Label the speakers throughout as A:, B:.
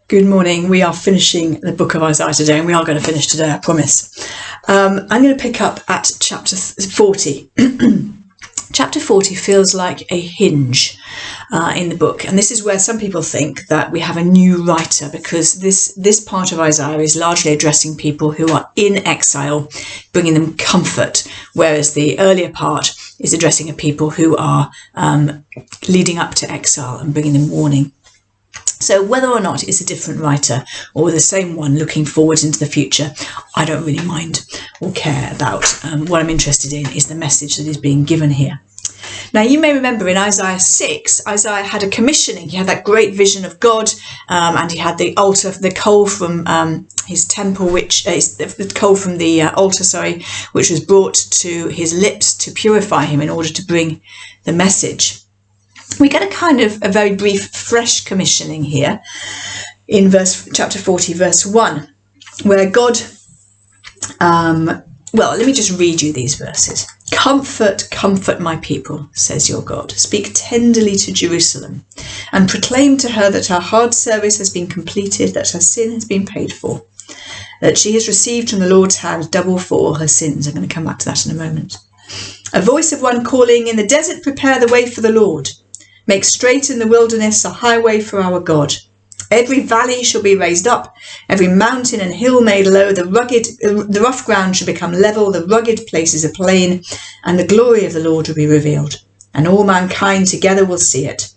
A: Good morning. We are finishing the book of Isaiah today, and we are going to finish today, I promise. I'm going to pick up at chapter 40. Chapter 40 feels like a hinge in the book, and this is where some people think that we have a new writer, because this part of Isaiah is largely addressing people who are in exile, bringing them comfort, whereas the earlier part is addressing a people who are leading up to exile and bringing them warning. So whether or not it's a different writer or the same one looking forward into the future, I don't really mind or care about. What I'm interested in is the message that is being given here. Now, you may remember in Isaiah 6, Isaiah had a commissioning. He had that great vision of God, and he had the altar, the coal from his temple, the coal from the altar, which was brought to his lips to purify him in order to bring the message. We get a very brief, fresh commissioning here in chapter 40, verse 1, where God, let me just read you these verses. Comfort, comfort my people, says your God. Speak tenderly to Jerusalem and proclaim to her that her hard service has been completed, that her sin has been paid for, that she has received from the Lord's hand double for all her sins. I'm going to come back to that in a moment. A voice of one calling, in the desert prepare the way for the Lord. Make straight in the wilderness a highway for our God. Every valley shall be raised up, every mountain and hill made low. The rough ground shall become level, the rugged places a plain, and the glory of the Lord will be revealed, and all mankind together will see it.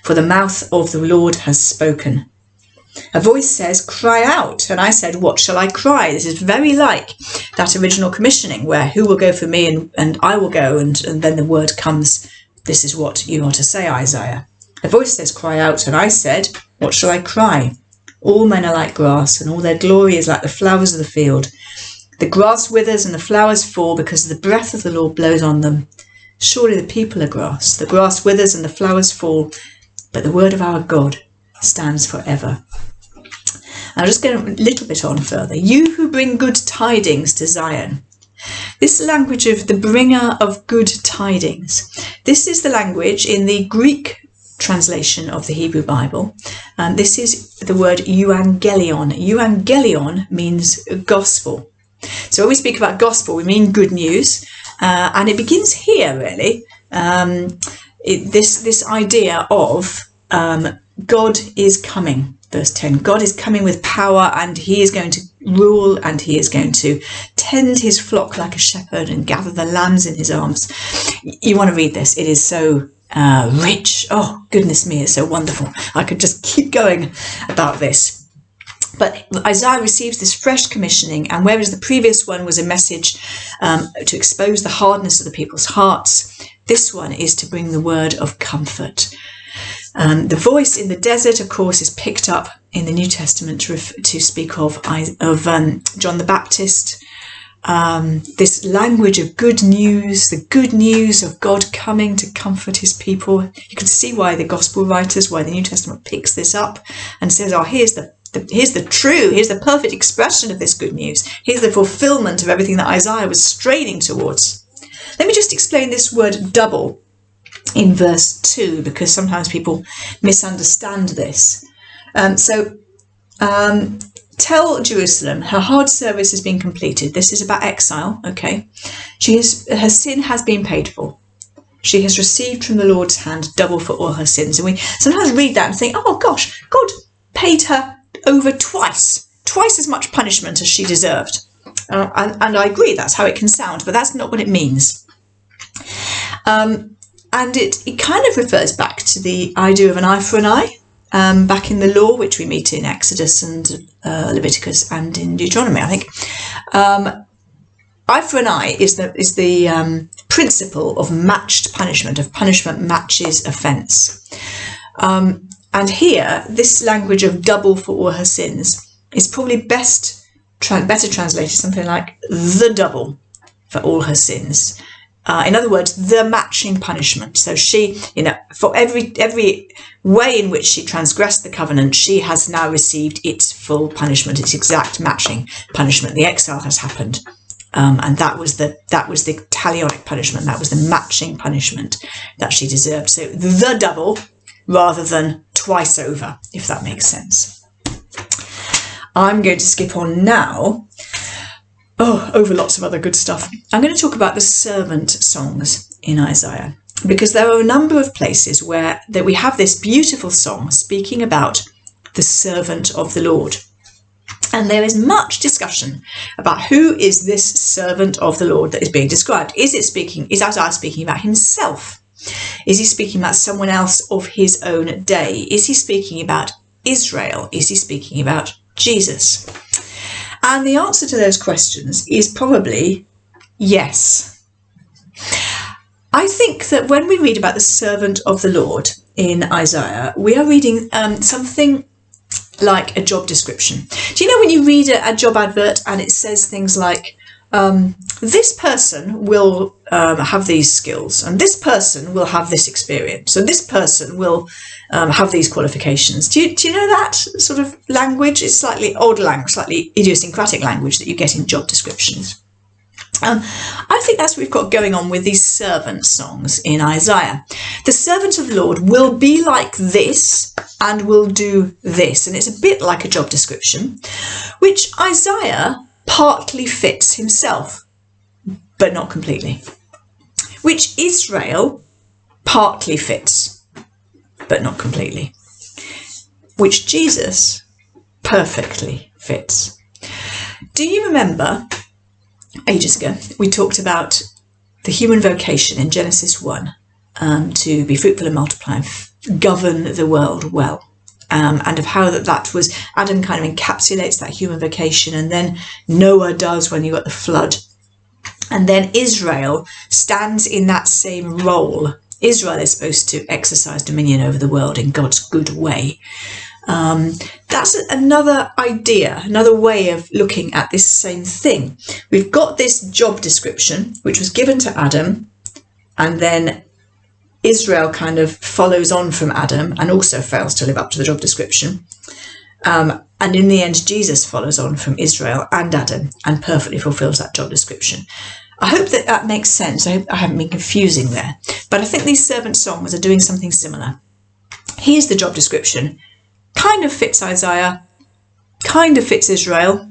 A: For the mouth of the Lord has spoken. A voice says, cry out. And I said, what shall I cry? This is very like that original commissioning where who will go for me and I will go, and then the word comes. This is what you are to say, Isaiah. A voice says, cry out. And I said, what shall I cry? All men are like grass, and all their glory is like the flowers of the field. The grass withers and the flowers fall because the breath of the Lord blows on them. Surely the people are grass. The grass withers and the flowers fall, but the word of our God stands forever. I'll just go a little bit on further. You who bring good tidings to Zion. This language of the bringer of good tidings. This is the language in the Greek translation of the Hebrew Bible. This is the word euangelion. Euangelion means gospel. So when we speak about gospel, we mean good news. And it begins here, really. This idea of God is coming. Verse 10, God is coming with power, and he is going to rule, and he is going to tend his flock like a shepherd and gather the lambs in his arms. You want to read this. It is so rich. Oh, goodness me, it's so wonderful. I could just keep going about this. But Isaiah receives this fresh commissioning, and whereas the previous one was a message to expose the hardness of the people's hearts, this one is to bring the word of comfort. The voice in the desert, of course, is picked up in the New Testament to speak of John the Baptist. This language of good news, the good news of God coming to comfort his people. You can see why the gospel writers, why the New Testament picks this up and says, oh, here's the perfect expression of this good news. Here's the fulfillment of everything that Isaiah was straining towards. Let me just explain this word double in verse 2, because sometimes people misunderstand this. Tell Jerusalem her hard service has been completed. This is about exile, okay? Her sin has been paid for. She has received from the Lord's hand double for all her sins. And we sometimes read that and think, oh gosh, God paid her over twice as much punishment as she deserved. And I agree, that's how it can sound, but that's not what it means. And it kind of refers back to the idea of an eye for an eye, back in the law, which we meet in Exodus and Leviticus and in Deuteronomy, I think. Eye for an eye is the principle of matched punishment, of punishment matches offence. And here, this language of double for all her sins is probably better translated something like the double for all her sins. In other words, the matching punishment. So she, for every way in which she transgressed the covenant, she has now received its full punishment, its exact matching punishment. The exile has happened, and that was the talionic punishment. That was the matching punishment that she deserved. So the double rather than twice over, if that makes sense. I'm going to skip on now, over lots of other good stuff. I'm going to talk about the servant songs in Isaiah, because there are a number of places where that we have this beautiful song speaking about the servant of the Lord. And there is much discussion about who is this servant of the Lord that is being described. Is Isaiah speaking about himself? Is he speaking about someone else of his own day? Is he speaking about Israel? Is he speaking about Jesus? And the answer to those questions is probably yes. I think that when we read about the servant of the Lord in Isaiah, we are reading something like a job description. Do you know when you read a job advert and it says things like, this person will have these skills, and this person will have this experience, and this person will have these qualifications. Do you know that sort of language? It's slightly odd language, slightly idiosyncratic language that you get in job descriptions. I think that's what we've got going on with these servant songs in Isaiah. The servant of the Lord will be like this and will do this. And it's a bit like a job description, which Isaiah partly fits himself, but not completely. Which Israel partly fits, but not completely. Which Jesus perfectly fits. Do you remember, ages ago, we talked about the human vocation in Genesis 1, to be fruitful and multiply, govern the world well, and of how that was, Adam kind of encapsulates that human vocation, and then Noah does when you got the flood, and then Israel stands in that same role. Israel is supposed to exercise dominion over the world in God's good way. That's another idea, another way of looking at this same thing. We've got this job description, which was given to Adam, and then Israel kind of follows on from Adam and also fails to live up to the job description. And in the end, Jesus follows on from Israel and Adam and perfectly fulfills that job description. I hope that makes sense. I hope I haven't been confusing there. But I think these servant songs are doing something similar. Here's the job description. Kind of fits Isaiah, kind of fits Israel,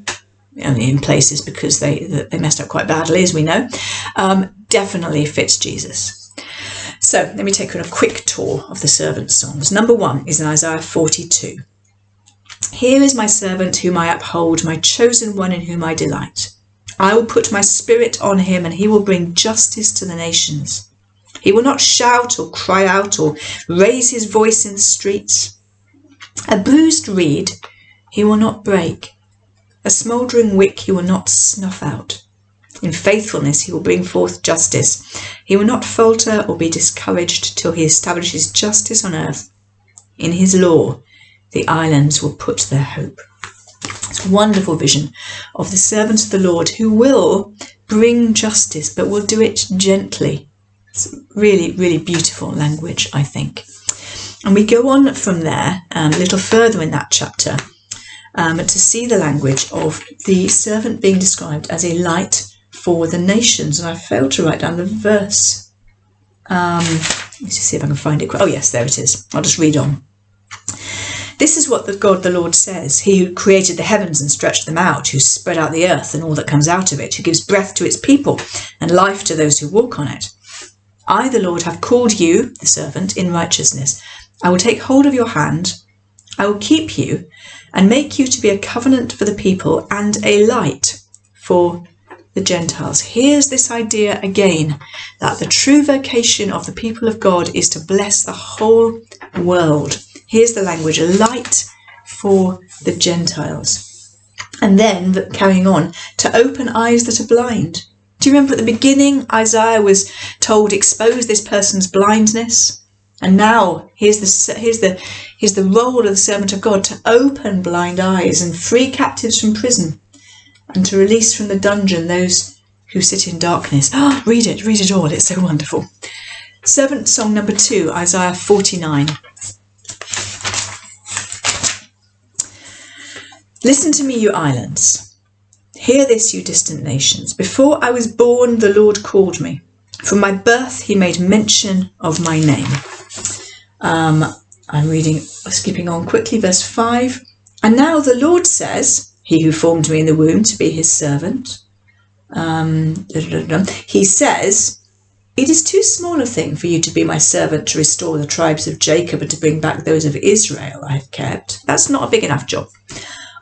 A: only in places because they messed up quite badly, as we know. Definitely fits Jesus. So let me take you on a quick tour of the servant songs. Number 1 is in Isaiah 42. Here is my servant whom I uphold, my chosen one in whom I delight. I will put my spirit on him, and he will bring justice to the nations. He will not shout or cry out or raise his voice in the streets. A bruised reed he will not break. A smouldering wick he will not snuff out. In faithfulness he will bring forth justice. He will not falter or be discouraged till he establishes justice on earth. In his law the islands will put their hope. It's a wonderful vision of the servant of the Lord who will bring justice, but will do it gently. It's really, really beautiful language, I think. And we go on from there, a little further in that chapter, to see the language of the servant being described as a light for the nations. And I failed to write down the verse. Let's just see if I can find it. Oh yes, there it is. I'll just read on. This is what God the Lord says, he who created the heavens and stretched them out, who spread out the earth and all that comes out of it, who gives breath to its people and life to those who walk on it. I, the Lord, have called you, the servant, in righteousness. I will take hold of your hand. I will keep you and make you to be a covenant for the people and a light for the Gentiles. Here's this idea again, that the true vocation of the people of God is to bless the whole world. Here's the language, a light for the Gentiles. And then, carrying on, to open eyes that are blind. Do you remember at the beginning, Isaiah was told, expose this person's blindness? And now, here's the role of the servant of God, to open blind eyes and free captives from prison, and to release from the dungeon those who sit in darkness. Read it all, it's so wonderful. Servant song number 2, Isaiah 49. Listen to me, you islands. Hear this, you distant nations. Before I was born, the Lord called me. From my birth, he made mention of my name. I'm skipping on quickly, verse 5. And now the Lord says, he who formed me in the womb to be his servant. He says, it is too small a thing for you to be my servant to restore the tribes of Jacob and to bring back those of Israel I have kept. That's not a big enough job.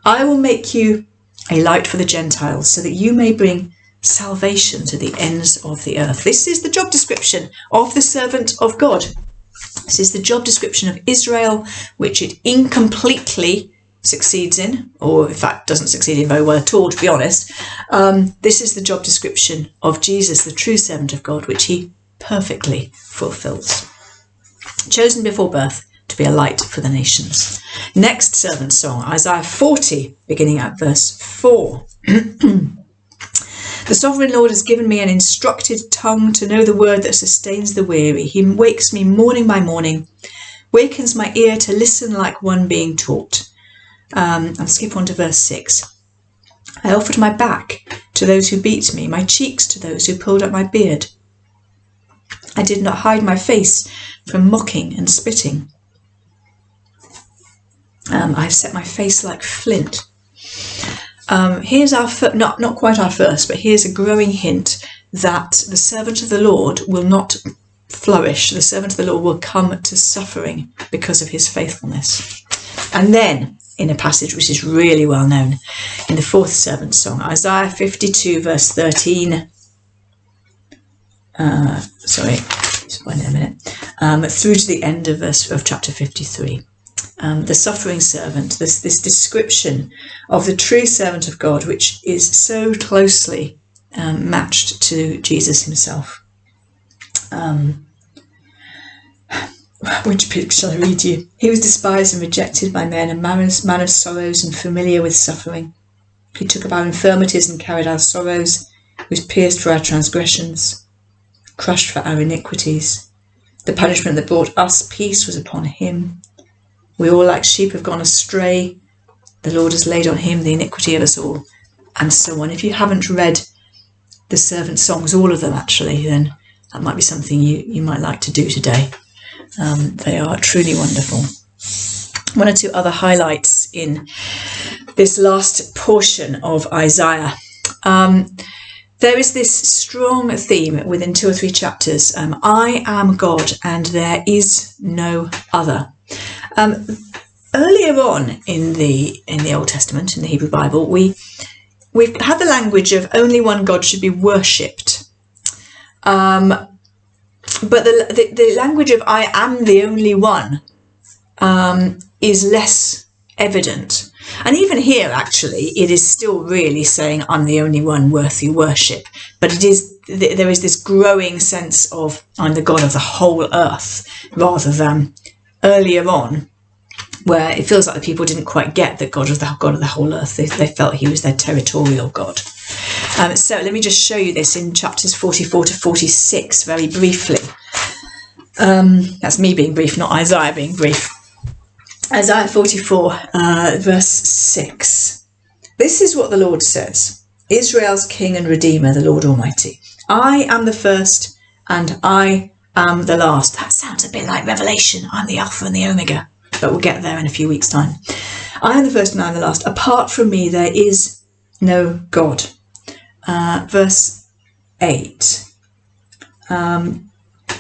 A: I will make you a light for the Gentiles so that you may bring salvation to the ends of the earth. This is the job description of the servant of God. This is the job description of Israel, which it incompletely succeeds in, or in fact doesn't succeed in very well at all, to be honest. This is the job description of Jesus, the true servant of God, which he perfectly fulfills. Chosen before birth to be a light for the nations. Next servant song, Isaiah 40, beginning at verse 4. The sovereign Lord has given me an instructed tongue to know the word that sustains the weary. He wakes me morning by morning, wakens my ear to listen like one being taught. I'll skip on to verse 6. I offered my back to those who beat me, my cheeks to those who pulled up my beard. I did not hide my face from mocking and spitting. I set my face like flint. Here's our not quite our first, but here's a growing hint that the servant of the Lord will not flourish. The servant of the Lord will come to suffering because of his faithfulness. And then, in a passage which is really well known, in the fourth servant song, Isaiah 52 verse 13. Just find it a minute. Through to the end of chapter 53. The suffering servant, this description of the true servant of God, which is so closely matched to Jesus himself. Which bit shall I read you? He was despised and rejected by men, a man of sorrows and familiar with suffering. He took up our infirmities and carried our sorrows. He was pierced for our transgressions, crushed for our iniquities. The punishment that brought us peace was upon him. We all like sheep have gone astray. The Lord has laid on him the iniquity of us all, and so on. If you haven't read the servant songs, all of them actually, then that might be something you might like to do today. They are truly wonderful. One or two other highlights in this last portion of Isaiah. There is this strong theme within 2 or 3 chapters. I am God and there is no other. Earlier on in the Old Testament, in the Hebrew Bible, we've had the language of only one God should be worshipped. But the language of I am the only one is less evident. And even here, actually, it is still really saying I'm the only one worthy worship. But there is this growing sense of I'm the God of the whole earth, rather than earlier on, where it feels like the people didn't quite get that God was the God of the whole earth. They felt he was their territorial God. So let me just show you this in chapters 44 to 46 very briefly. That's me being brief, not Isaiah being brief. Isaiah 44, verse 6. This is what the Lord says, Israel's King and Redeemer, the Lord Almighty. I am the first and I am the last. That sounds a bit like Revelation. I'm the Alpha and the Omega, but we'll get there in a few weeks' time. I am the first and I am the last. Apart from me, there is no God. Verse 8.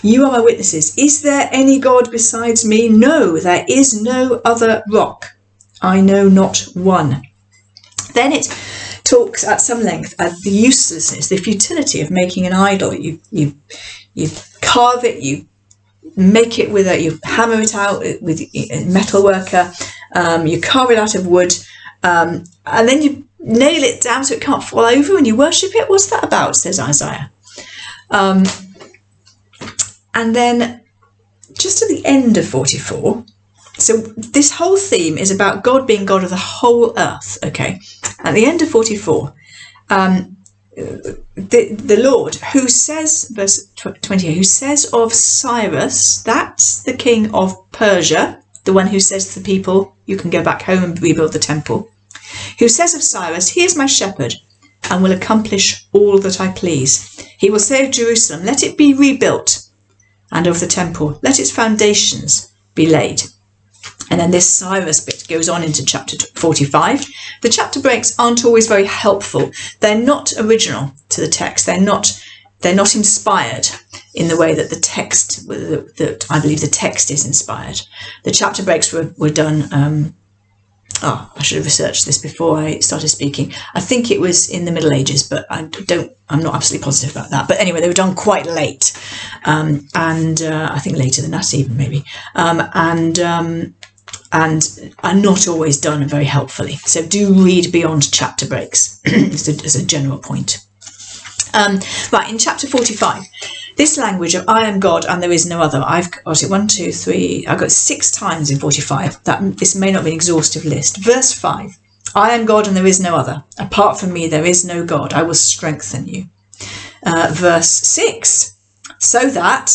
A: You are my witnesses. Is there any God besides me? No, there is no other rock. I know not one. Then it talks at some length at the uselessness, the futility of making an idol. You carve it, you make it you hammer it out with a metal worker, you carve it out of wood, and then you nail it down so it can't fall over and you worship it. What's that about, says Isaiah. And then just at the end of 44, so this whole theme is about God being God of the whole earth, okay? At the end of 44, the Lord, who says, verse 28, who says of Cyrus, that's the king of Persia, the one who says to the people, you can go back home and rebuild the temple, who says of Cyrus, he is my shepherd and will accomplish all that I please. He will say of Jerusalem, let it be rebuilt, and of the temple, let its foundations be laid. And then this Cyrus bit goes on into chapter 45. The chapter breaks aren't always very helpful. They're not original to the text. They're not inspired in the way that the text, that I believe the text is inspired. The chapter breaks were done, I should have researched this before I started speaking. I think it was in the Middle Ages, but I'm not absolutely positive about that. But anyway, they were done quite late, and I think later than that even maybe, and are not always done very helpfully. So do read beyond chapter breaks as a general point. Right, in chapter 45, this language of I am God and there is no other, I've got it 1, 2, 3, I've got 6 times in 45. This may not be an exhaustive list. Verse 5, I am God and there is no other. Apart from me there is no God. I will strengthen you. Verse 6, so that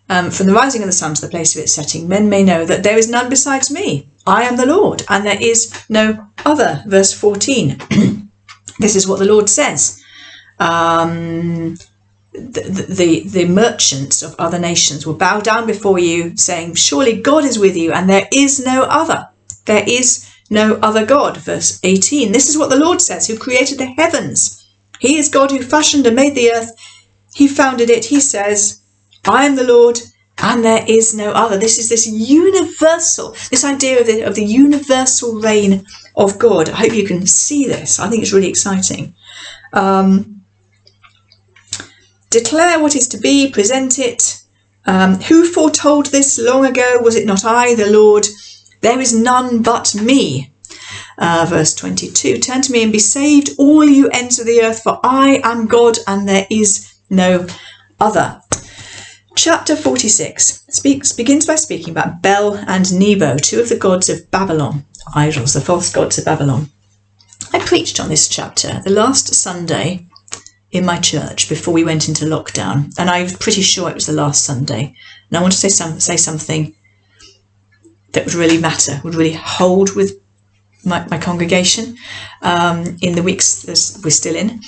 A: from the rising of the sun to the place of its setting, men may know that there is none besides me. I am the Lord, and there is no other. Verse 14. This is what the Lord says. The merchants of other nations will bow down before you, saying, surely God is with you, and there is no other. There is no other God. Verse 18. This is what the Lord says, who created the heavens. He is God who fashioned and made the earth. He founded it. He says, I am the Lord, and there is no other. This is this idea of the universal reign of God. I hope you can see this. I think it's really exciting. Declare what is to be, present it. Who foretold this long ago? Was it not I, the Lord? There is none but me. Verse 22, turn to me and be saved, all you ends of the earth, for I am God and there is no other. Chapter 46 begins by speaking about Bel and Nebo, 2 of the gods of Babylon, idols, the false gods of Babylon. I preached on this chapter the last Sunday in my church before we went into lockdown, and I'm pretty sure it was the last Sunday. And I want to say something that would really matter, would really hold with my congregation in the weeks that we're still in.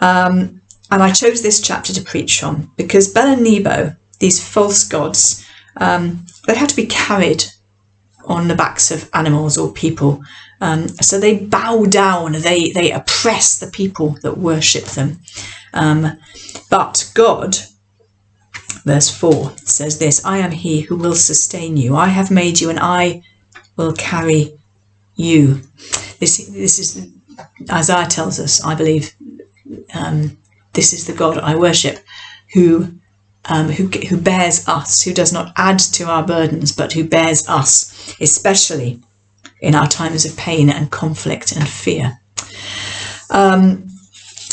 A: And I chose this chapter to preach from because Bel and Nebo, these false gods, they had to be carried on the backs of animals or people. So they bow down, they oppress the people that worship them. But God, verse 4, says this, I am he who will sustain you. I have made you and I will carry you. This is, Isaiah tells us, I believe, this is the God I worship, who bears us, who does not add to our burdens, but who bears us, especially in our times of pain and conflict and fear.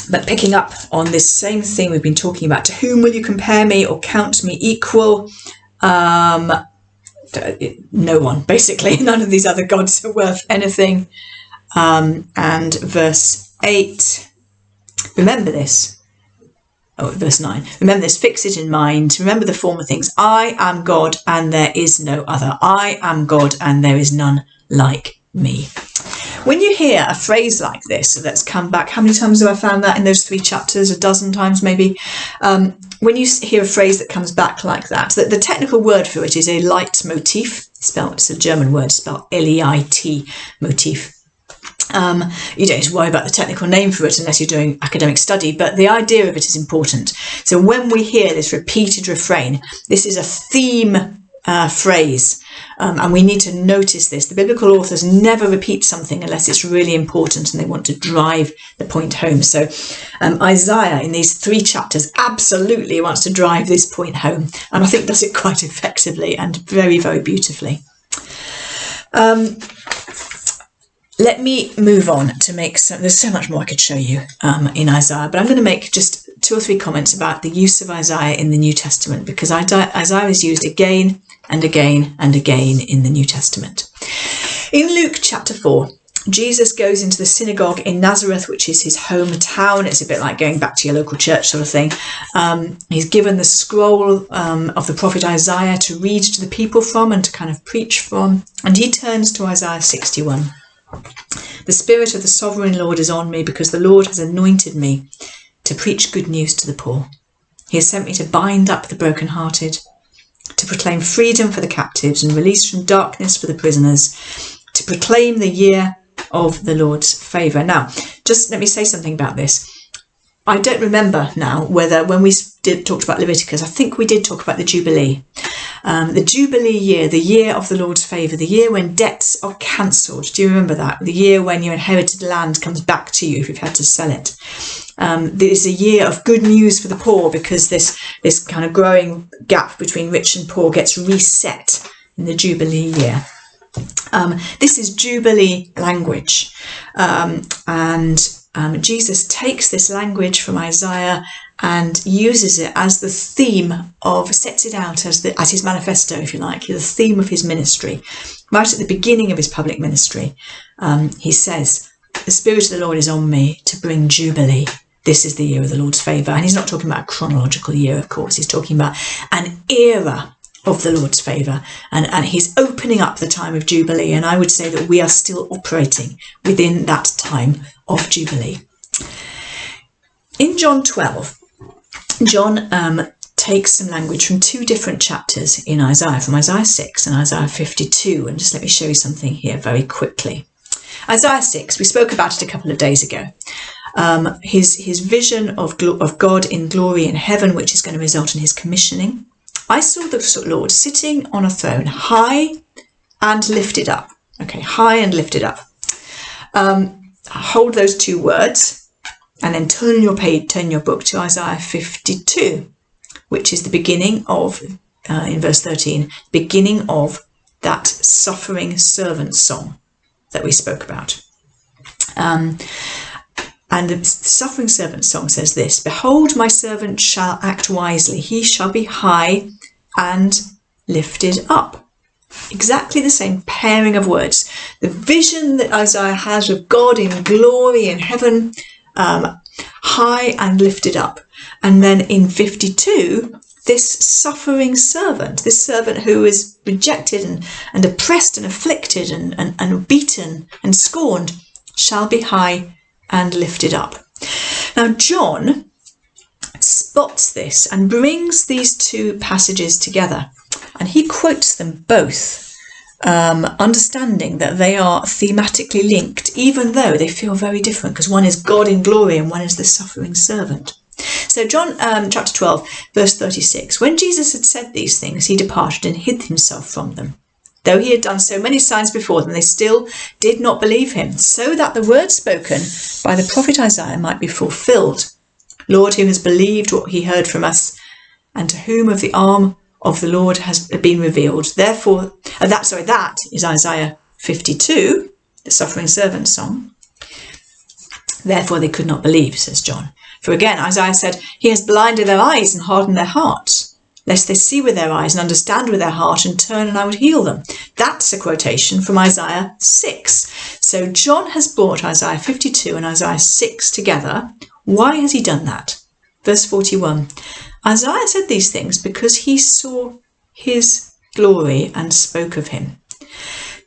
A: But picking up on this same thing we've been talking about, to whom will you compare me or count me equal? No one, basically. None of these other gods are worth anything. And verse 8, remember this. Oh, verse 9. Remember this, fix it in mind. Remember the former things. I am God and there is no other. I am God and there is none like me. When you hear a phrase like this that's come back, how many times have I found that in those 3 chapters? A dozen times maybe. When you hear a phrase that comes back like that, the technical word for it is a leitmotif. It's a German word spelled L-E-I-T motif. You don't need to worry about the technical name for it unless you're doing academic study, but the idea of it is important. So when we hear this repeated refrain, this is a theme phrase, and we need to notice this. The biblical authors never repeat something unless it's really important and they want to drive the point home. So Isaiah in these 3 chapters absolutely wants to drive this point home, and I think does it quite effectively and very, very beautifully. Let me move on to make there's so much more I could show you in Isaiah, but I'm going to make just 2 or 3 comments about the use of Isaiah in the New Testament, because Isaiah is used again and again and again in the New Testament. In Luke chapter 4, Jesus goes into the synagogue in Nazareth, which is his hometown. It's a bit like going back to your local church sort of thing. He's given the scroll of the prophet Isaiah to read to the people from and to kind of preach from, and he turns to Isaiah 61. The Spirit of the Sovereign Lord is on me, because the Lord has anointed me to preach good news to the poor. He has sent me to bind up the brokenhearted, to proclaim freedom for the captives and release from darkness for the prisoners, to proclaim the year of the Lord's favour. Now, just let me say something about this. I don't remember now whether when we talked about Leviticus, I think we did talk about the Jubilee. The Jubilee year, the year of the Lord's favour, the year when debts are cancelled. Do you remember that? The year when your inherited land comes back to you if you've had to sell it. There's a year of good news for the poor because this kind of growing gap between rich and poor gets reset in the Jubilee year. This is Jubilee language. Jesus takes this language from Isaiah and uses it as the theme of, sets it out as his manifesto, if you like, the theme of his ministry. Right at the beginning of his public ministry, he says, "The Spirit of the Lord is on me to bring Jubilee. This is the year of the Lord's favour." And he's not talking about a chronological year, of course. He's talking about an era of the Lord's favour. And he's opening up the time of Jubilee. And I would say that we are still operating within that time of Jubilee. In John 12, John takes some language from two different chapters in Isaiah, from Isaiah 6 and Isaiah 52. And just let me show you something here very quickly. Isaiah 6, we spoke about it a couple of days ago. His vision of God in glory in heaven, which is going to result in his commissioning. "I saw the Lord sitting on a throne, high and lifted up." Okay, high and lifted up. Hold those two words and then turn your book to Isaiah 52, which is the beginning of, in verse 13, beginning of that suffering servant song that we spoke about. And the suffering servant song says this: "Behold, my servant shall act wisely. He shall be high and lifted up." Exactly the same pairing of words. The vision that Isaiah has of God in glory in heaven, high and lifted up. And then in 52, this suffering servant, this servant who is rejected and oppressed and afflicted and beaten and scorned, shall be high and lifted up. Now, John spots this and brings these two passages together, and he quotes them both, understanding that they are thematically linked, even though they feel very different, because one is God in glory and one is the suffering servant. So John chapter 12, verse 36, "When Jesus had said these things, he departed and hid himself from them. Though he had done so many signs before them, they still did not believe him, so that the word spoken by the prophet Isaiah might be fulfilled. Lord, who has believed what he heard from us, and to whom of the arm of the Lord has been revealed." Therefore, that is Isaiah 52, the suffering servant song. "Therefore they could not believe," says John. "For again, Isaiah said, he has blinded their eyes and hardened their hearts, lest they see with their eyes and understand with their heart and turn and I would heal them." That's a quotation from Isaiah 6. So John has brought Isaiah 52 and Isaiah 6 together. Why has he done that? Verse 41. "Isaiah said these things because he saw his glory and spoke of him."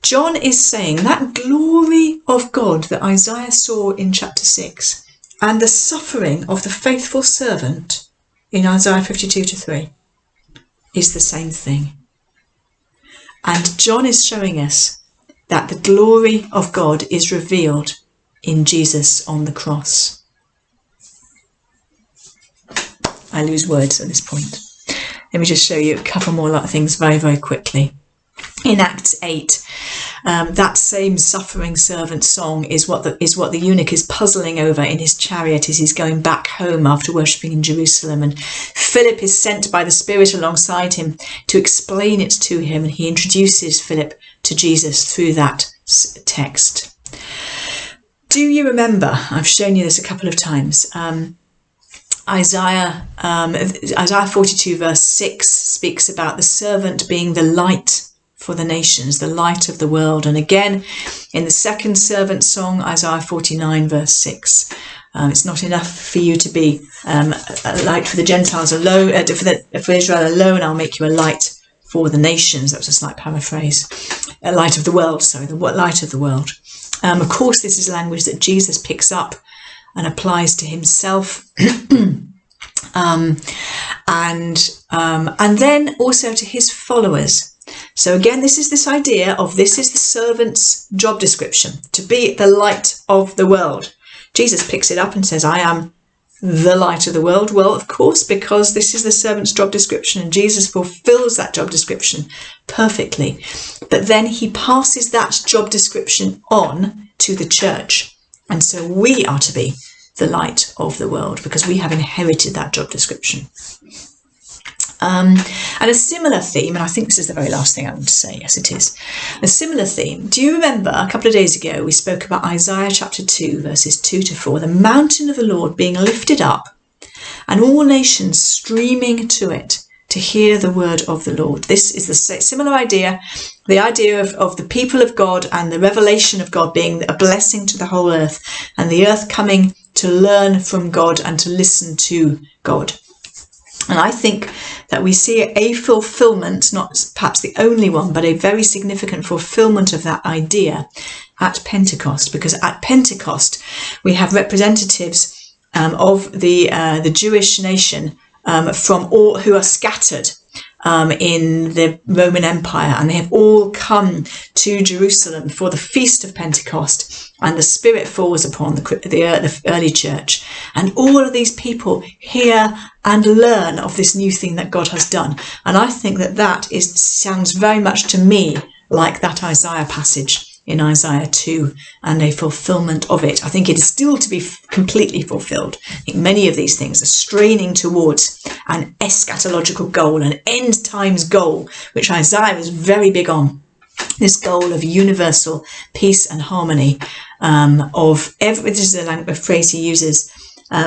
A: John is saying that glory of God that Isaiah saw in chapter 6 and the suffering of the faithful servant in Isaiah 52-3 is the same thing. And John is showing us that the glory of God is revealed in Jesus on the cross. I lose words at this point. Let me just show you a couple more things very, very quickly. In Acts 8, that same suffering servant song is what the eunuch is puzzling over in his chariot as he's going back home after worshipping in Jerusalem. And Philip is sent by the Spirit alongside him to explain it to him, and he introduces Philip to Jesus through that text. Do you remember? I've shown you this a couple of times. Isaiah 42 verse 6 speaks about the servant being the light for the nations, the light of the world. And again, in the second servant song, Isaiah 49 verse 6, it's not enough for you to be a light for the Gentiles alone, for Israel alone, I'll make you a light for the nations. That was a slight paraphrase. A light of the world, the light of the world. Of course, this is language that Jesus picks up and applies to himself. And and then also to his followers. So again, this is this idea of this is the servant's job description, to be the light of the world. Jesus picks it up and says, I am the light of the world. Well, of course, because this is the servant's job description, and Jesus fulfills that job description perfectly. But then he passes that job description on to the church. And so we are to be the light of the world because we have inherited that job description. And a similar theme, and I think this is the very last thing I want to say, yes it is, a similar theme. Do you remember a couple of days ago we spoke about Isaiah chapter 2 verses 2 to 4, the mountain of the Lord being lifted up and all nations streaming to it to hear the word of the Lord. This is the similar idea, the idea of the people of God and the revelation of God being a blessing to the whole earth, and the earth coming to learn from God and to listen to God. And I think that we see a fulfillment, not perhaps the only one, but a very significant fulfillment of that idea at Pentecost, because at Pentecost we have representatives of the Jewish nation from all who are scattered in the Roman Empire, and they have all come to Jerusalem for the feast of Pentecost, and the Spirit falls upon the early church, and all of these people hear and learn of this new thing that God has done. And I think that sounds very much to me like that Isaiah passage in Isaiah 2 and a fulfillment of it. I think it is still to be completely fulfilled. I think many of these things are straining towards an eschatological goal, an end times goal, which Isaiah is very big on. This goal of universal peace and harmony, this is a phrase he uses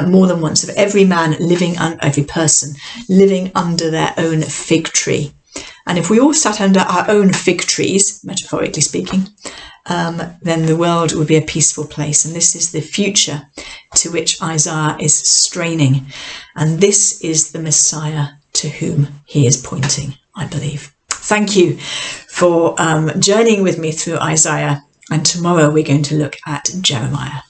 A: more than once, of every man living, every person living under their own fig tree. And if we all sat under our own fig trees, metaphorically speaking, then the world would be a peaceful place. And this is the future to which Isaiah is straining. And this is the Messiah to whom he is pointing, I believe. Thank you for journeying with me through Isaiah. And tomorrow we're going to look at Jeremiah.